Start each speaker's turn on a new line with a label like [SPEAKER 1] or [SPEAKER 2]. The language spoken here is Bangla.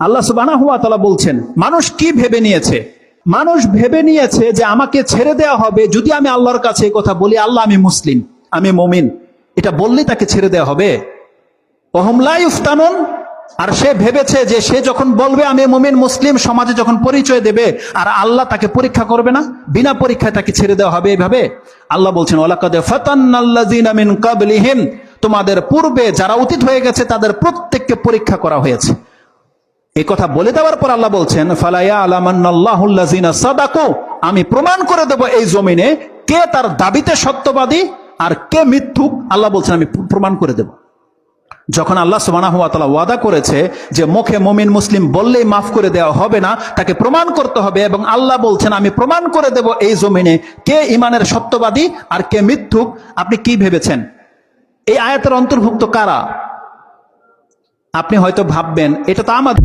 [SPEAKER 1] আল্লাহ সুবহানাহু ওয়া তাআলা বলছেন, মানুষ কি ভেবে নিয়েছে? মানুষ ভেবে নিয়েছে যে আমাকে ছেড়ে দেওয়া হবে যদি আমি আল্লাহর কাছে এই কথা বলি, আল্লাহ আমি মুসলিম, আমি মুমিন, এটা বললেই তাকে ছেড়ে দেওয়া হবে। ওয়াহুম লা ইফতানুন, আর সে ভেবেছে যে সে যখন বলবে আমি মুমিন মুসলিম, সমাজে যখন পরিচয় দেবে, আর আল্লাহ তাকে পরীক্ষা করবে না, বিনা পরীক্ষায় তাকে ছেড়ে দেওয়া হবে এইভাবে। আল্লাহ বলছেন ওয়ালাকাদ ফাতান্নাল্লাযিনা মিন ক্বাবলিহিম, তোমাদের পূর্বে যারা অতীত হয়ে গেছে তাদের প্রত্যেককে পরীক্ষা করা হয়েছে। এই কথা বলে দেওয়ার পর আল্লাহ বলছেন ফালা ইয়ালামান্নাল্লাহুল্লাযিনা সাদাকু, আমি প্রমাণ করে দেব এই জমিনে কে তার দাবিতে সত্যবাদী আর কে মিথ্যুক। আল্লাহ বলছেন আমি প্রমাণ করে দেব। যখন আল্লাহ সুবহানাহু ওয়া তাআলা ওয়াদা করেছে যে মুখে মুমিন মুসলিম বললেই মাফ করে দেওয়া হবে না, তাকে প্রমাণ করতে হবে, এবং আল্লাহ বলছেন আমি প্রমাণ করে দেব এই জমিনে কে ইমানের সত্যবাদী আর কে মিথ্যুক। আপনি কি ভেবেছেন এই আয়াতের অন্তর্ভুক্ত কারা? আপনি হয়তো ভাববেন এটা তো আমাদের